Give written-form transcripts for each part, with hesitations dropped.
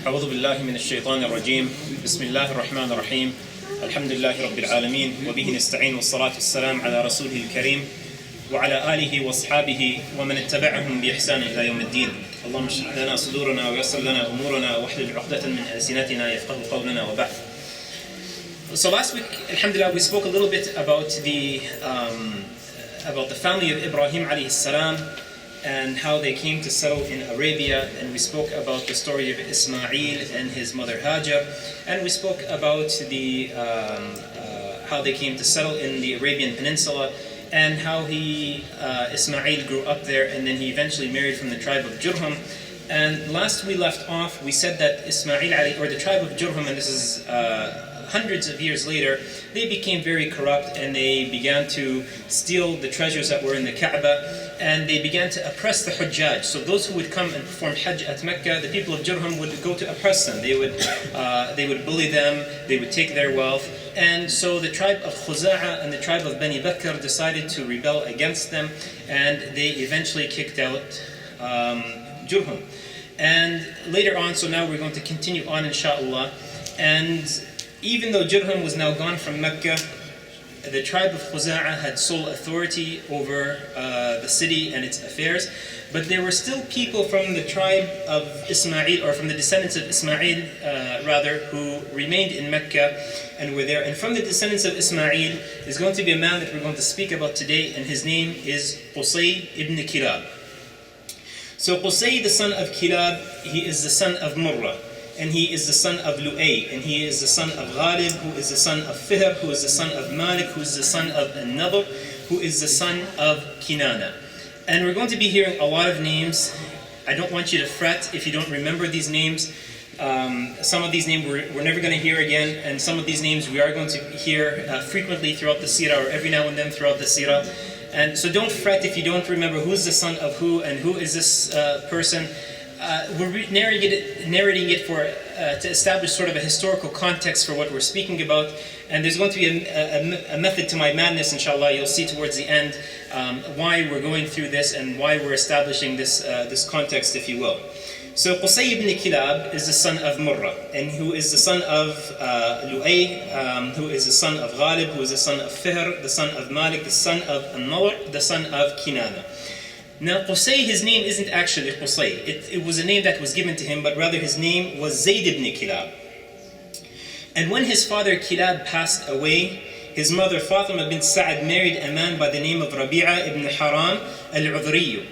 أعوذ بالله من الشيطان الرجيم بسم الله الرحمن الرحيم الحمد لله رب العالمين وبه نستعين والصلاة والسلام على رسوله الكريم وعلى آله وأصحابه ومن اتبعهم بإحسان إلى يوم الدين اللهم اشرح لنا صدورنا ويسر لنا أمورنا واحلل عقدة من ألسنتنا يفقهوا قولنا وبعد. So last week, alhamdulillah, we spoke a little bit about the family of Ibrahim alayhi salam and how they came to settle in Arabia, and we spoke about the story of Ismail and his mother Hajar, and we spoke about how they came to settle in the Arabian Peninsula, and how Ismail grew up there, and then he eventually married from the tribe of Jurhum. And last we left off, we said that Ismail or the tribe of Jurhum, and this is hundreds of years later, they became very corrupt and they began to steal the treasures that were in the Kaaba, and they began to oppress the Hujjaj. So those who would come and perform Hajj at Mecca, the people of Jurhum would go to oppress them. They would bully them, they would take their wealth. And so the tribe of Khuza'a and the tribe of Bani Bakr decided to rebel against them, and they eventually kicked out Jurhum. And later on, so now we're going to continue on inshallah, and even though Jurhum was now gone from Mecca, the tribe of Khuza'a had sole authority over the city and its affairs, but there were still people from the tribe of Ismail, or from the descendants of Ismail who remained in Mecca and were there. And from the descendants of Ismail is going to be a man that we're going to speak about today, and his name is Qusay Ibn Kilaab. So Qusay, the son of Kilab, he is the son of Murrah, and he is the son of Lu'ay, and he is the son of Ghalib, who is the son of Fihr, who is the son of Malik, who is the son of An-Nadr, who is the son of Kinana. And we're going to be hearing a lot of names. I don't want you to fret if you don't remember these names. Some of these names we're never going to hear again, and some of these names we are going to hear frequently throughout the Seerah, or every now and then throughout the Seerah. And so don't fret if you don't remember who's the son of who and who is this person. We're narrating it to establish sort of a historical context for what we're speaking about, and there's going to be a method to my madness, inshallah. You'll see towards the end why we're going through this and why we're establishing this context, if you will. So Qusay ibn Kilaab is the son of Murrah, and who is the son of Lu'ay, who is the son of Ghalib, who is the son of Fihr, the son of Malik, the son of An-Nadr, the son of Kinana. Now Qusay, his name isn't actually Qusay. It was a name that was given to him, but rather his name was Zayd ibn Kilaab. And when his father Kilab passed away, his mother Fatima bint Sa'ad married a man by the name of Rabi'a ibn Haram al-Udhriyu.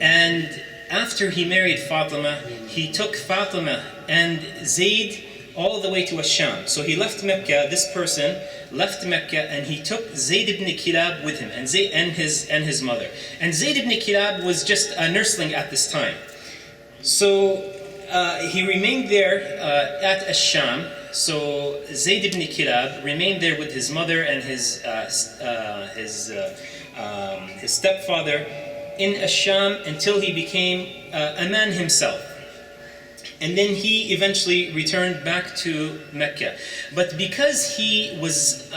And after he married Fatima, he took Fatima and Zayd all the way to Ash-Sham. So he left Mecca, this person left Mecca, and he took Zayd ibn Kilaab with him, and his mother. And Zayd ibn Kilaab was just a nursling at this time. So he remained there at Ash-Sham. So Zayd ibn Kilaab remained there with his mother and his stepfather in Ash-Sham until he became a man himself. And then he eventually returned back to Mecca. But because he was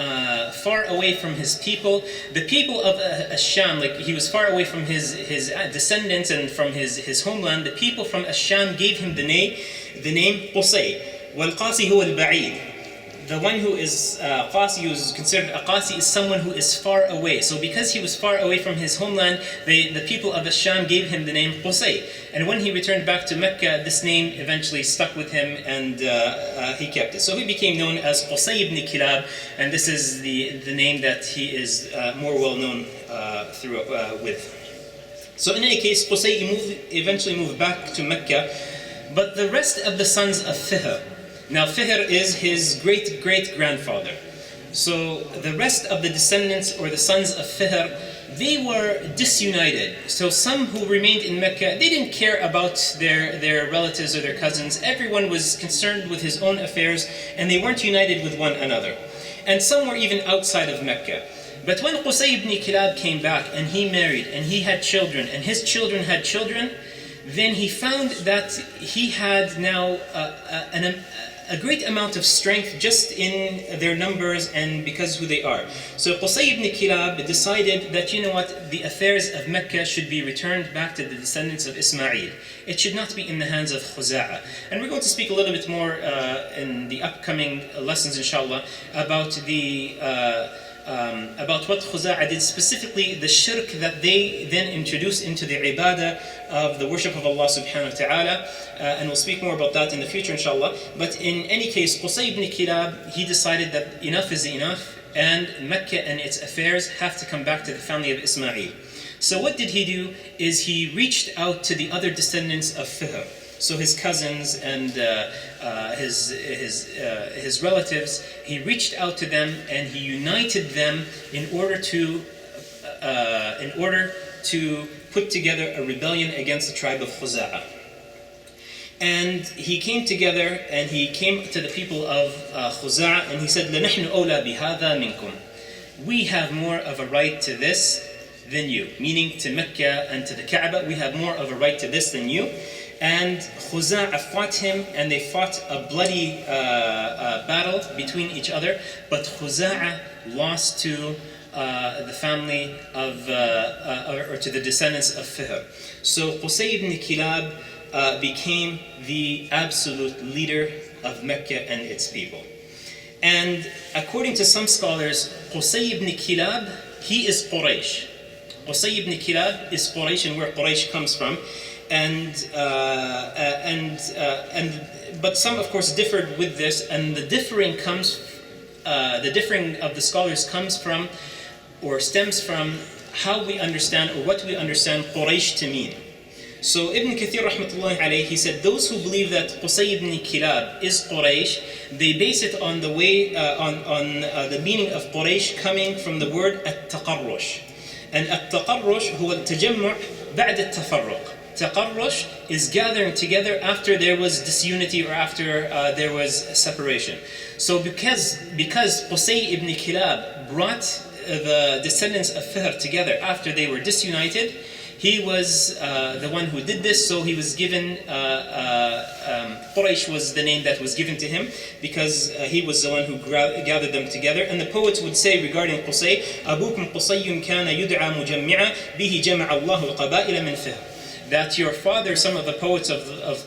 far away from his people, the people of Ash-Sham, like he was far away from his descendants and from his homeland, the people from Ash-Sham gave him the name Qusay. Wal-Qasi huwa al-Ba'id. The one who is Qasi, who is considered a Qasi, is someone who is far away. So because he was far away from his homeland, the people of Ash-Sham gave him the name Qusay. And when he returned back to Mecca, this name eventually stuck with him, and he kept it. So he became known as Qusay ibn Kilaab, and this is the name that he is more well known with. So in any case, Qusay eventually moved back to Mecca, but the rest of the sons of Fihr. Now Fihr is his great-great-grandfather. So the rest of the descendants, or the sons of Fihr, they were disunited. So some who remained in Mecca, they didn't care about their relatives or their cousins. Everyone was concerned with his own affairs, and they weren't united with one another. And some were even outside of Mecca. But when Qusay ibn Kilaab came back, and he married, and he had children, and his children had children, then he found that he had now a great amount of strength just in their numbers and because who they are. So Qusay Ibn Kilaab decided that, you know what, the affairs of Mecca should be returned back to the descendants of Ismail. It should not be in the hands of Khuza'a. And we're going to speak a little bit more in the upcoming lessons, inshallah, about what Khuza'a did, specifically the shirk that they then introduced into the ibadah of the worship of Allah subhanahu wa ta'ala, and we'll speak more about that in the future inshallah. But in any case, Qusay ibn Kilaab, he decided that enough is enough and Mecca and its affairs have to come back to the family of Ismail. So what did he do is he reached out to the other descendants of Fihr, so his cousins and his relatives. He reached out to them and he united them in order to put together a rebellion against the tribe of Khuza'a. And he came together and he came to the people of Khuza'a and he said, لَنَحْنُ أَوْلَى بِهَذَا مِنْكُمْ. We have more of a right to this than you. Meaning to Mecca and to the Kaaba, we have more of a right to this than you. And Khuza'a fought him, and they fought a bloody battle between each other. But Khuza'a lost to the family of, or to the descendants of Fihr. So Qusay ibn Kilaab became the absolute leader of Mecca and its people. And according to some scholars, Qusay ibn Kilaab, he is Quraysh. Qusay ibn Kilaab is Quraysh, and where Quraysh comes from. But some, of course, differed with this, and the differing of the scholars comes from, or stems from, how we understand, or what we understand Quraysh to mean. So Ibn Kathir rahmatullahi alayhi, he said those who believe that Qusay ibn Kilaab is Quraysh, they base it on the way, on the meaning of Quraysh coming from the word at-taqarrush. And at-taqarrush huwa al-tajammu' ba'd at-tafarruq. Taqarrush is gathering together after there was disunity or after there was separation. So because Qusay ibn Kilaab brought the descendants of Fihr together after they were disunited, he was the one who did this, so he was given, Quraysh was the name that was given to him, because he was the one who gathered them together. And the poets would say regarding Qusay, أَبُوكُمْ قُصَيٌّ كَانَ يُدْعَى مُجَمِّعًا بِهِ جَمَعَ اللَّهُ الْقَبَائِلَ مِنْ فِهْرٍ. That your father, some of the poets of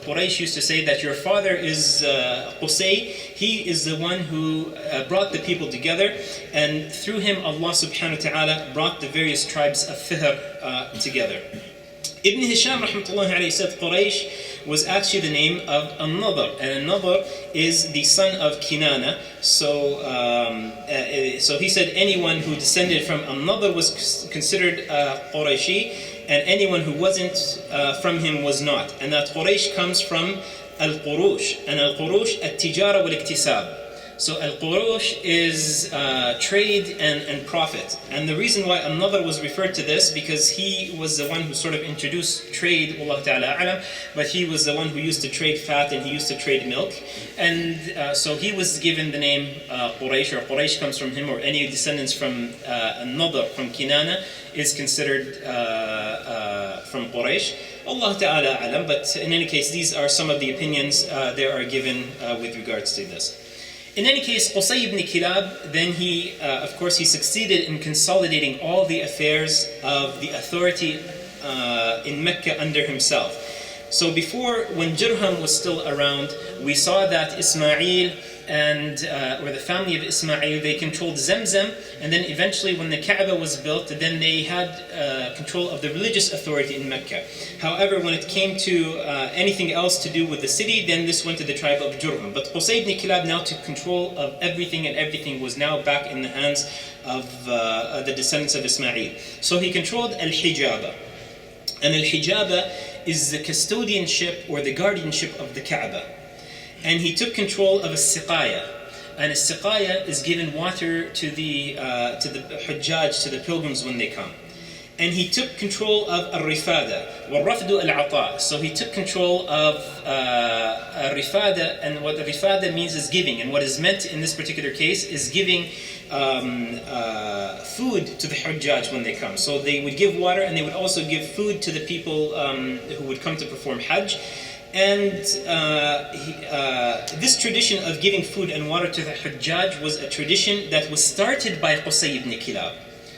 Quraysh used to say that your father is Qusay, he is the one who brought the people together, and through him Allah subhanahu wa ta'ala brought the various tribes of Fihr together. Ibn Hisham rahmatullahi alayhi said Quraysh was actually the name of An-Nadr, and An-Nadr is the son of Kinana. So he said anyone who descended from An-Nadr was considered Qurayshi, and anyone who wasn't from him was not. And that Quraysh comes from Al-Qurush, and Al-Qurush at-Tijara wal-Iktisab. So Al-Qurush is trade and profit. And the reason why An-Nadr was referred to this, because he was the one who sort of introduced trade, Wallahu ta'ala a'lam, but he was the one who used to trade fat and he used to trade milk. And so he was given the name Quraysh, or Quraysh comes from him, or any descendants from An-Nadr, from Kinana, is considered from Quraysh. Allah ta'ala a'lam, but in any case, these are some of the opinions there are given with regards to this. In any case, Qusay ibn Kilaab, then he, of course, he succeeded in consolidating all the affairs of the authority in Mecca under himself. So before, when Jurham was still around, we saw that Ismail and or the family of Ismail, they controlled Zamzam, and then eventually when the Kaaba was built, then they had control of the religious authority in Mecca. However, when it came to anything else to do with the city, then this went to the tribe of Jurham. But Qusay ibn Kilaab now took control of everything, and everything was now back in the hands of the descendants of Ismail. So he controlled Al-Hijaba. And Al-Hijaba is the custodianship or the guardianship of the Kaaba. And he took control of As-Siqaya. And As-Siqaya is given water to the Hujjaj, to the pilgrims when they come. And he took control of Al-Rifada, وَالرَّفْدُ al-'ata. So he took control of Al-Rifada, and what Rifada means is giving. And what is meant in this particular case is giving food to the Hujjaj when they come. So they would give water, and they would also give food to the people who would come to perform Hajj. And this tradition of giving food and water to the Hujjaj was a tradition that was started by Qusay Ibn Kilaab.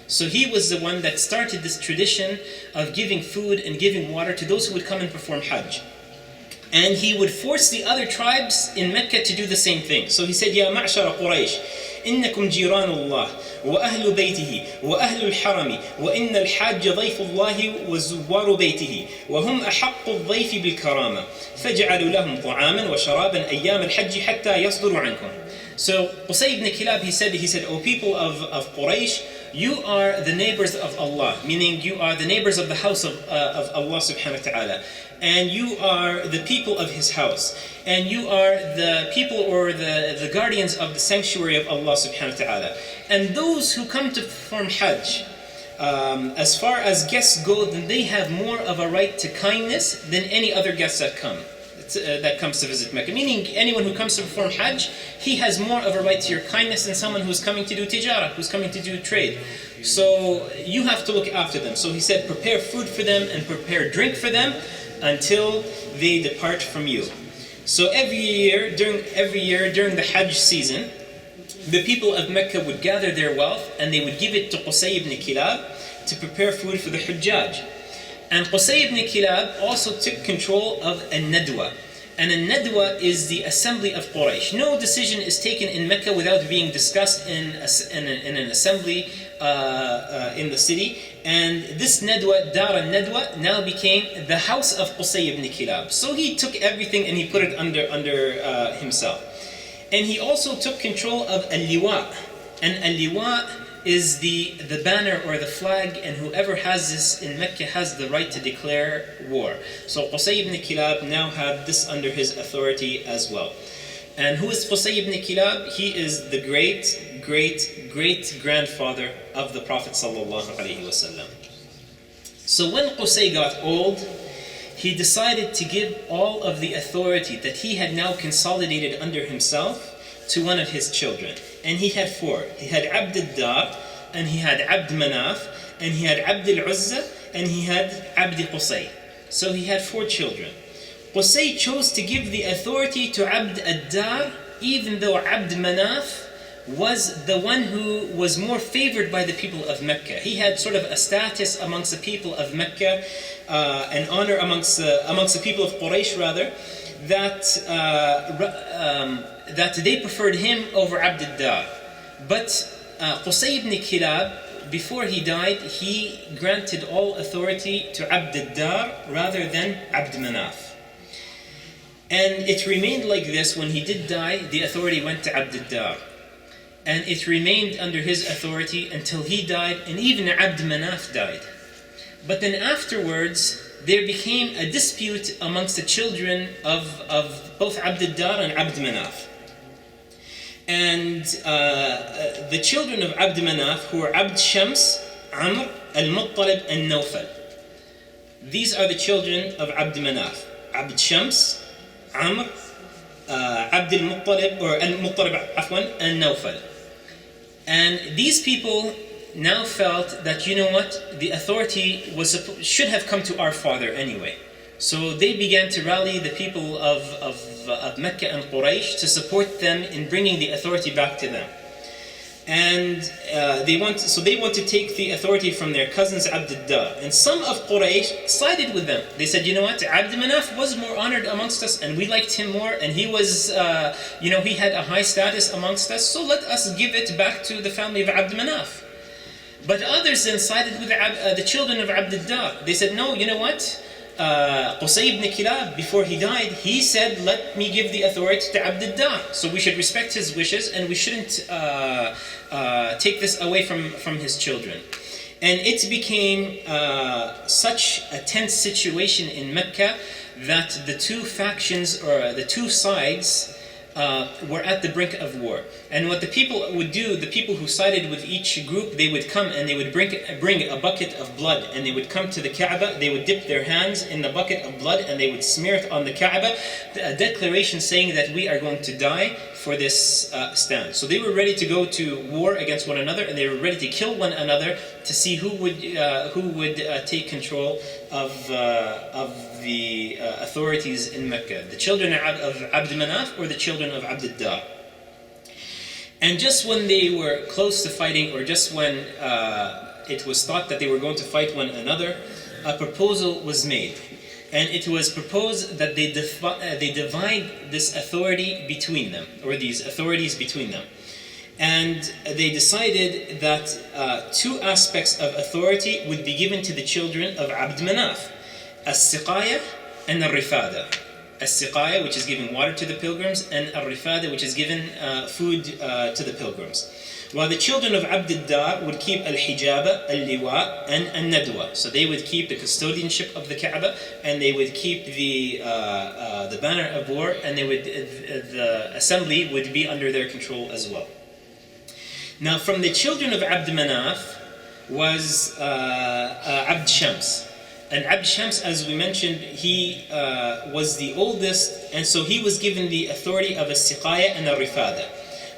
So he was the one that started this tradition of giving food and giving water to those who would come and perform Hajj. And he would force the other tribes in Mecca to do the same thing. So he said, يا معشر قريش إنكم جيران الله وأهل بيته وأهل الحرم وإن الحاج ضيف الله وزوار بيته وهم أحق الضيف بالكرامة فاجعلوا لهم طعاما وشرابا أيام الحج حتى يصدروا عنكم. So Qusay ibn Kilab, he said, O people of Quraysh, you are the neighbors of Allah, meaning you are the neighbors of the house of Allah subhanahu wa ta'ala. And you are the people of His house. And you are the people or the guardians of the sanctuary of Allah subhanahu wa ta'ala. And those who come to perform Hajj, as far as guests go, then they have more of a right to kindness than any other guests that comes to visit Mecca. Meaning anyone who comes to perform Hajj, he has more of a right to your kindness than someone who's coming to do tijara, who's coming to do trade. So you have to look after them. So he said, prepare food for them and prepare drink for them until they depart from you. So every year during the Hajj season, the people of Mecca would gather their wealth and they would give it to Qusay ibn Kilab to prepare food for the Hujjaj. And Qusay ibn Kilab also took control of Al-Nadwa. And Al-Nadwa is the assembly of Quraysh. No decision is taken in Mecca without being discussed in an assembly in the city. And this Nadwa, Dar al-Nadwa, now became the house of Qusay ibn Kilab. So he took everything and he put it under himself. And he also took control of Al-Liwa. And Al-Liwa is the banner or the flag, and whoever has this in Mecca has the right to declare war. So Qusay ibn Kilab now had this under his authority as well. And who is Qusay ibn Kilab? He is the great grandfather of the Prophet sallallahu alaihi wasallam. So when Qusay got old, he decided to give all of the authority that he had now consolidated under himself to one of his children. And he had four. He had Abd al-Dar, and he had Abd Manaaf, and he had Abd al-Uzza, and he had Abd Qusay. So he had four children. Qusay chose to give the authority to Abd al-Dar, even though Abd Manaaf was the one who was more favored by the people of Mecca. He had sort of a status amongst the people of Mecca, an honor amongst the people of Quraysh rather, that they preferred him over Abd al-Dar. But Qusay ibn Kilab, before he died, he granted all authority to Abd al-Dar rather than Abd Manaaf. And it remained like this. When he did die, the authority went to Abd al-Dar. And it remained under his authority until he died, and even Abd Manaaf died. But then afterwards, there became a dispute amongst the children of both Abd al-Dar and Abd Manaaf. And the children of Abd Manaaf, who are Abd Shams, Amr, Al-Muttalib, and Nawfal. These are the children of Abd Manaaf. Abd Shams, Amr, Abd-il-Muttalib, or Al-Muttalib, Afwan, and Nawfal. And these people now felt that, you know what, the authority should have come to our father anyway. So they began to rally the people of Mecca and Quraysh to support them in bringing the authority back to them. And they want to take the authority from their cousins Abd al-Dar. And some of Quraysh sided with them. They said, you know what, Abd Manaaf was more honored amongst us and we liked him more, and he was, he had a high status amongst us, so let us give it back to the family of Abd Manaaf. But others then sided with the children of Abd al-Dar. They said, no, you know what, Qusay ibn Kilab, before he died, he said, let me give the authority to Abd al-Dar. So we should respect his wishes, and we shouldn't take this away from his children. And it became such a tense situation in Mecca that the two factions, or the two sides, were at the brink of war. And what the people would do, the people who sided with each group, they would come and they would bring a bucket of blood, and they would come to the Kaaba, they would dip their hands in the bucket of blood and they would smear it on the Kaaba, a declaration saying that we are going to die for this stand. So they were ready to go to war against one another, and they were ready to kill one another to see who would take control of the authorities in Mecca, the children of Abd Manaaf or the children of Abd-il-Dar. And just when they were close to fighting, or just when it was thought that they were going to fight one another, a proposal was made. And it was proposed that they divide this authority between them, or these authorities between them. And they decided that two aspects of authority would be given to the children of Abd Manaaf: As-Siqaya and Al-Rifada. As-Siqaya, which is giving water to the pilgrims, and Al-Rifada, which is giving food to the pilgrims. While the children of Abd-il-Dar would keep Al-Hijaba, Al-Liwa, and Al-Nadwa. So they would keep the custodianship of the Kaaba, and they would keep the banner of war, and the assembly would be under their control as well. Now, from the children of Abd Manaaf was Abd Shams. And Abd Shams, as we mentioned, he was the oldest, and so he was given the authority of As-Siqaya and Al-Rifada.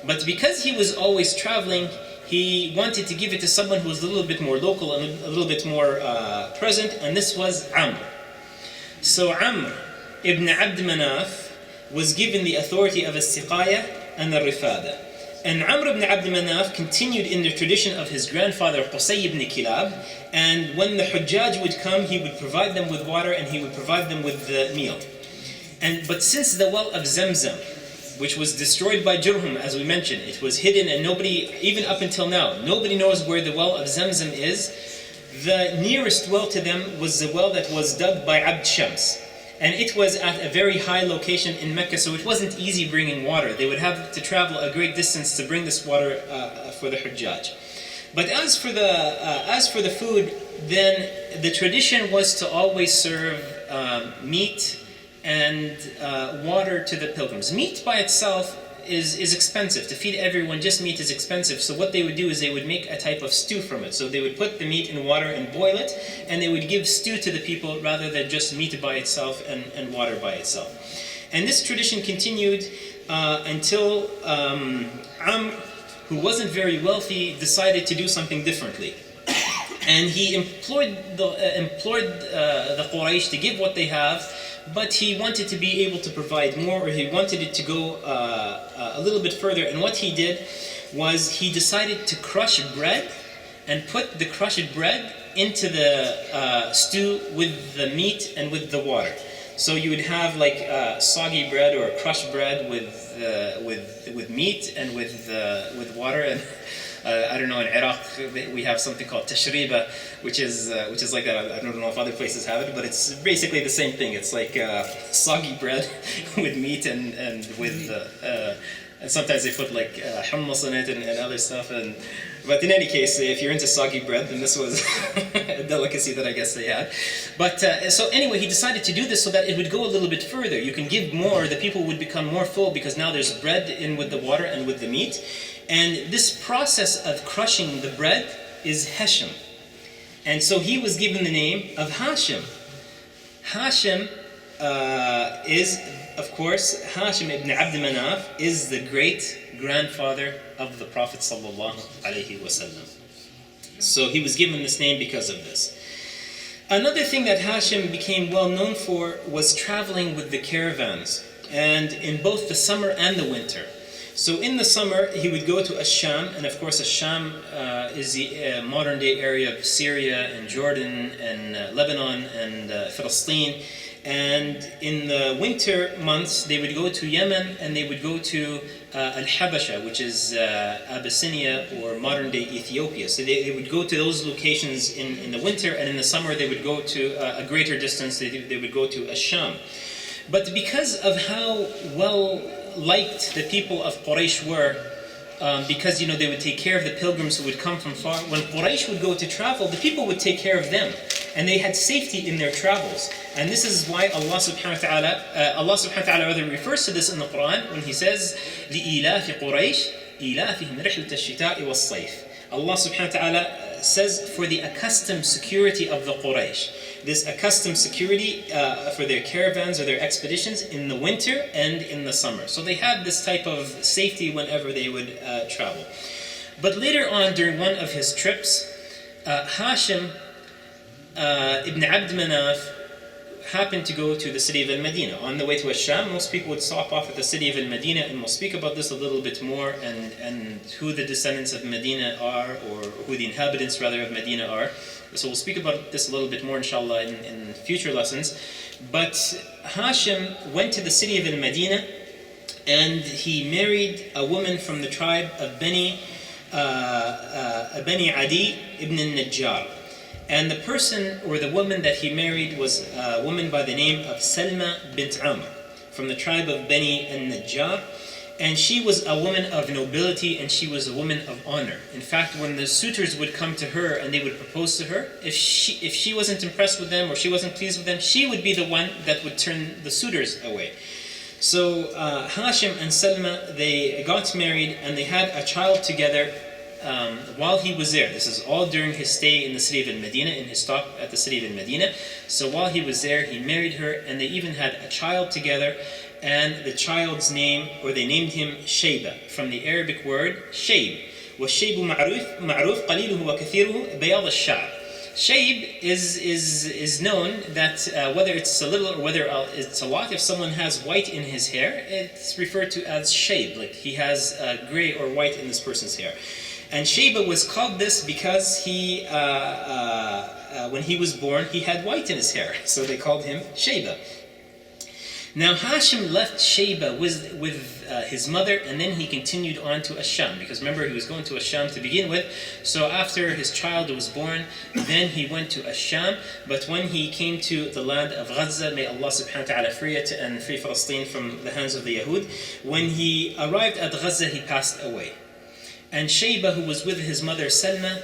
But because he was always traveling, he wanted to give it to someone who was a little bit more local and a little bit more present, and this was Amr. So Amr ibn Abd Manaaf was given the authority of As-Siqaya and Al-Rifada. And Amr ibn Abd Manaaf continued in the tradition of his grandfather Qusay Ibn Kilaab, and when the Hujjaj would come, he would provide them with water and he would provide them with the meal. But since the well of Zamzam, which was destroyed by Jurhum, as we mentioned, it was hidden, and nobody, even up until now, nobody knows where the well of Zamzam is. The nearest well to them was the well that was dug by Abd Shams. And it was at a very high location in Mecca, so it wasn't easy bringing water. They would have to travel a great distance to bring this water for the Hujjaj. But as for the food, then the tradition was to always serve meat and water to the pilgrims. Meat by itself is expensive. To feed everyone, just meat is expensive. So what they would do is they would make a type of stew from it. So they would put the meat in water and boil it, and they would give stew to the people rather than just meat by itself and water by itself. And this tradition continued until Amr, who wasn't very wealthy, decided to do something differently. And he implored the Quraysh to give what they have, but he wanted to be able to provide more, or he wanted it to go a little bit further. And what he did was he decided to crush bread and put the crushed bread into the stew with the meat and with the water. So you would have like soggy bread or crushed bread with meat and with water. And I don't know, in Iraq we have something called tashribah, which is like that. I don't know if other places have it, but it's basically the same thing. It's like soggy bread with meat and with and sometimes they put like hummus in it and other stuff. But in any case, if you're into soggy bread, then this was a delicacy that I guess they had. But so anyway, he decided to do this so that it would go a little bit further. You can give more, the people would become more full because now there's bread in with the water and with the meat. And this process of crushing the bread is Hashim. And so he was given the name of Haashim. Haashim is, of course, Haashim ibn Abd Manaaf is the great grandfather of the Prophet sallallahu alaihi wasallam. So he was given this name because of this. Another thing that Haashim became well known for was traveling with the caravans, and in both the summer and the winter. So in the summer, he would go to Ash-Sham, and of course Ash-Sham is the modern day area of Syria and Jordan and Lebanon and Palestine. And in the winter months, they would go to Yemen and they would go to Al-Habasha, which is Abyssinia or modern day Ethiopia. So they would go to those locations in the winter, and in the summer they would go to a greater distance, they would go to Ash-Sham. But because of how well liked the people of Quraysh were, because they would take care of the pilgrims who would come from far. When Quraysh would go to travel, the people would take care of them, and they had safety in their travels. And this is why Allah subhanahu wa ta'ala rather refers to this in the Quran when He says, لِإِلَافِ قُرَيْشِ إِلَافِهِمْ رِحْلَةَ الشِّتَاءِ وَالصَّيْفِ. Allah subhanahu wa ta'ala says for the accustomed security of the Quraysh, this accustomed security for their caravans or their expeditions in the winter and in the summer. So they had this type of safety whenever they would travel. But later on, during one of his trips, Haashim ibn Abd Manaaf happened to go to the city of Al-Madinah. On the way to Ash-Sham, most people would stop off at the city of Al-Madinah, and we'll speak about this a little bit more, and who the descendants of Medina are, or who the inhabitants rather of Medina are. So we'll speak about this a little bit more inshallah in future lessons. But Haashim went to the city of Al-Madinah, and he married a woman from the tribe of Bani Adi ibn al-Najjar. And the person or the woman that he married was a woman by the name of Salma bint Amr from the tribe of Bani al-Najjar. And she was a woman of nobility, and she was a woman of honor. In fact, when the suitors would come to her and they would propose to her, if she wasn't impressed with them or she wasn't pleased with them, she would be the one that would turn the suitors away. So Haashim and Salma, they got married and they had a child together while he was there. This is all during his stay in the city of Al-Madinah, in his stop at the city of Al-Madinah. So while he was there, he married her, and they even had a child together. And the child's name, or they named him Shaybah, from the Arabic word Shayb. وَالشَّيْبُ مَعْرُوفٌ قَلِيلُهُ وَكَثِيرُهُ بَيَاضُ الشَّعْرِ. Shayb is known that whether it's a little or whether it's a lot, if someone has white in his hair, it's referred to as shayb, like he has gray or white in this person's hair. And Shaybah was called this because he, when he was born, he had white in his hair, so they called him Shaybah. Now Haashim left Shaybah with his mother, and then he continued on to Ash-Sham, because remember, he was going to Ash-Sham to begin with. So after his child was born, then he went to Ash-Sham. But when he came to the land of Gaza, may Allah subhanahu wa ta'ala free it and free Palestine from the hands of the Yahud, when he arrived at Gaza, he passed away. And Shaybah, who was with his mother Salma,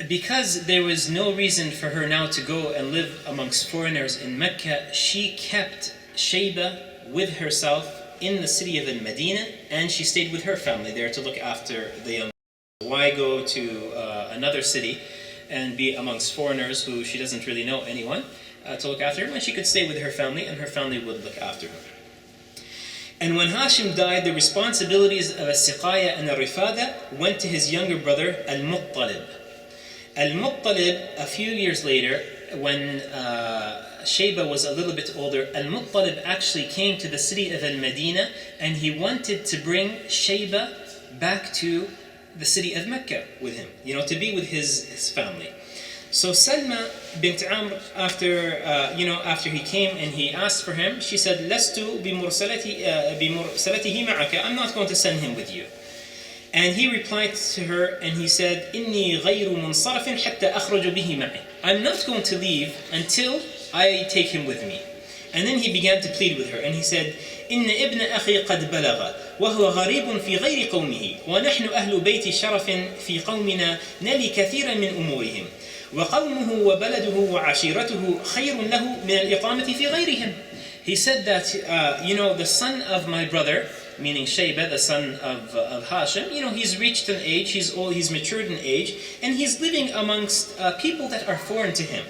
because there was no reason for her now to go and live amongst foreigners in Mecca, she kept Shaybah with herself in the city of Al-Madinah, and she stayed with her family there to look after the young. Why go to another city and be amongst foreigners who she doesn't really know anyone to look after her, when she could stay with her family and her family would look after her. And when Haashim died, the responsibilities of al-Siqaya and al-Rifada went to his younger brother, Al-Muttalib. Al-Muttalib, a few years later, when Shaybah was a little bit older, Al-Muttalib actually came to the city of Al-Madinah, and he wanted to bring Shaybah back to the city of Mecca with him, to be with his family. So Salma bint Amr, after he came and he asked for him, she said, "Lastu بمرسلته معك." I'm not going to send him with you. And he replied to her and he said, "إني غير منصرف حتى أخرج به معي." I'm not going to leave until I take him with me. And then he began to plead with her and he said, "إن ابن أخي قد بلغ وهو غريب في غير قومه ونحن أهل بيت شرف في قومنا نلي كثيرا من أمورهم وقومه وبلده وعشيرته خير له من الإقامة في غيرهم." He said that, the son of my brother, meaning Shaybah, the son of Haashim, he's reached an age, he's old, he's matured in age, and he's living amongst people that are foreign to him.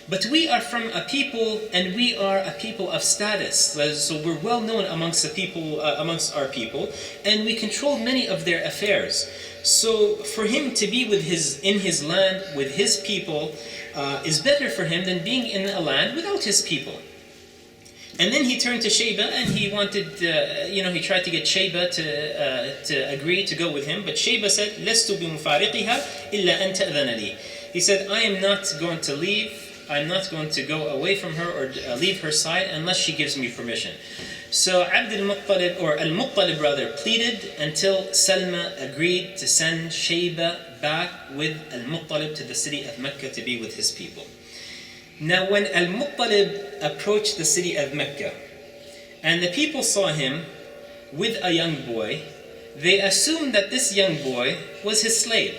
But we are from a people, and we are a people of status. So we're well known amongst the people, amongst our people, and we control many of their affairs. So for him to be in his land with his people is better for him than being in a land without his people. And then he turned to Shaybah and he wanted, he tried to get Shaybah to agree to go with him. But Shaybah said, "لست بمفارقها إلا أن تأذن لي." He said, "I am not going to leave. I'm not going to go away from her or leave her side unless she gives me permission." So Abd-il-Muttalib, or Al-Muttalib rather, pleaded until Salma agreed to send Shaybah back with Al-Muttalib to the city of Mecca to be with his people. Now when Al-Muttalib approached the city of Mecca and the people saw him with a young boy, they assumed that this young boy was his slave,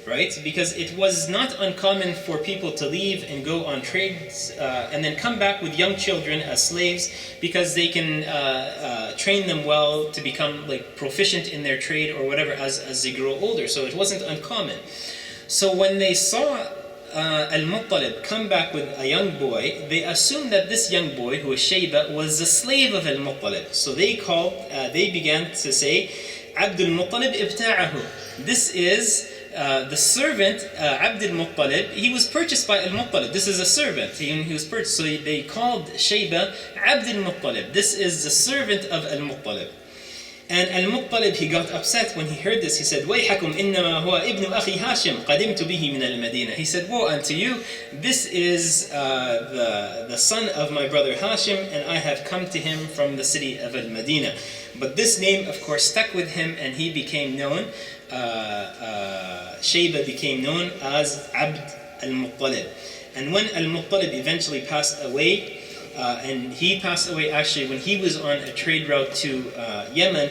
right? Because it was not uncommon for people to leave and go on trades and then come back with young children as slaves, because they can train them well to become proficient in their trade or whatever as they grow older. So it wasn't uncommon. So when they saw Al-Muttalib come back with a young boy, they assumed that this young boy, who was Shaybah, was the slave of Al-Muttalib. So they began to say, "Abdul Muttalib ibta'ahu." This is the servant, Abd-il-Muttalib, he was purchased by Al-Muttalib. This is a servant. He was purchased. So they called Shaybah Abd-il-Muttalib. This is the servant of Al-Muttalib. And Al-Muttalib, he got upset when he heard this. He said, وَيْحَكُمْ إِنَّمَا هُوَ ابْنُ أَخِي هَاشِمْ قَدِمْتُ بِهِ مِنَ الْمَدِينَةِ. He said, woe unto you, this is the son of my brother Hashim, and I have come to him from the city of Al-Madinah. But this name, of course, stuck with him, and he became known, Shaybah became known as Abd al-Muttalib. And when Al-Muttalib eventually passed away, and he passed away actually when he was on a trade route to Yemen,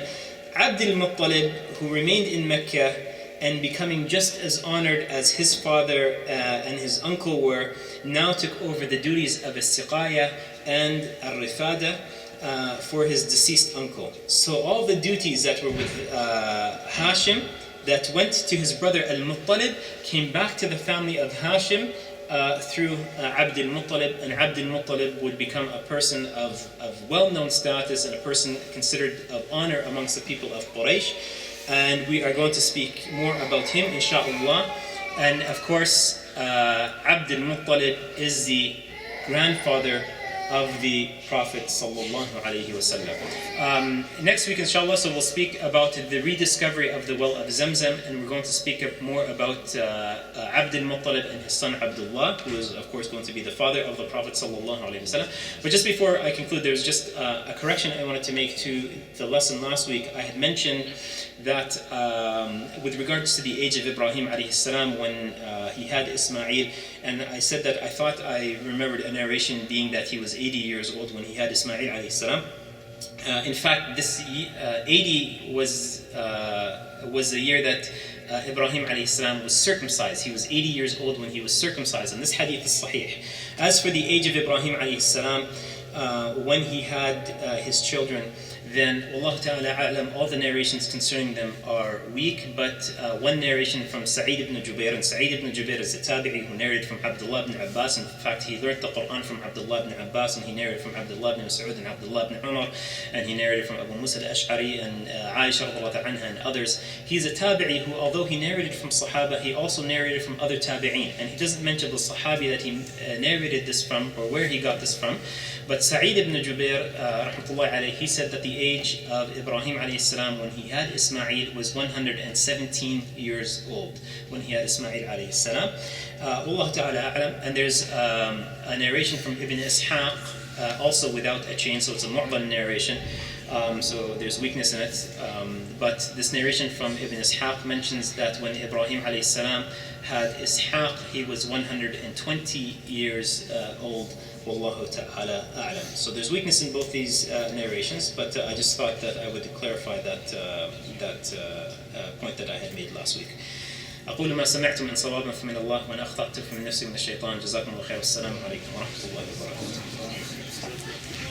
Abd-il-Muttalib, who remained in Mecca and becoming just as honored as his father and his uncle were, now took over the duties of As-Siqaya and Al-Rifada for his deceased uncle. So all the duties that were with Hashim that went to his brother Al-Muttalib came back to the family of Hashim through Abd-il-Muttalib, and Abd-il-Muttalib would become a person of well-known status and a person considered of honor amongst the people of Quraysh. And we are going to speak more about him, inshaAllah. And of course, Abd-il-Muttalib is the grandfather of the Prophet sallallahu alaihi wasallam. Next week, inshallah, so we'll speak about the rediscovery of the well of Zamzam, and we're going to speak more about Abd-il-Muttalib and his son Abdullah, who is, of course, going to be the father of the Prophet sallallahu alaihi wasallam. But just before I conclude, there's just a correction I wanted to make to the lesson last week. I had mentioned that with regards to the age of Ibrahim alayhi salam when he had Ismail, and I said that I thought I remembered a narration being that he was 80 years old when he had Ismail alayhi salam. In fact, this 80 was the year that Ibrahim alayhi salam was circumcised. He was 80 years old when he was circumcised, and this hadith is sahih. As for the age of Ibrahim alayhi salam, when he had his children, then Allah Ta'ala A'lam, all the narrations concerning them are weak, but one narration from Sa'id ibn Jubair, and Sa'id ibn Jubair is a tabi'i who narrated from Abdullah ibn Abbas. In fact, he learned the Quran from Abdullah ibn Abbas, and he narrated from Abdullah ibn Mas'ud and Abdullah ibn Umar, and he narrated from Abu Musa al-Ash'ari and Aisha radhiyallahu anha and others. He's a tabi'i who, although he narrated from Sahaba, he also narrated from other tabi'in, and he doesn't mention the Sahabi that he narrated this from or where he got this from. But Sa'id ibn Jubair, rahmatullahi alayhi, he said that the age of Ibrahim alayhi salam when he had Ismail was 117 years old. When he had Ismail alayhi salam. Allah Ta'ala A'lam. And there's a narration from Ibn Ishaq, also without a chain, so it's a mu'dal narration. So there's weakness in it. But this narration from Ibn Ishaq mentions that when Ibrahim alayhi salam had Ishaq, he was 120 years old. Wallahu ta'ala a'lam. So there's weakness in both these narrations, but I just thought that I would clarify that point that I had made last week. أقول ما سمعتم من صواب فمن الله وأنا أخطأت فمن نفسي من الشيطان جزاكم الله خير والسلام عليكم ورحمة الله وبركاته.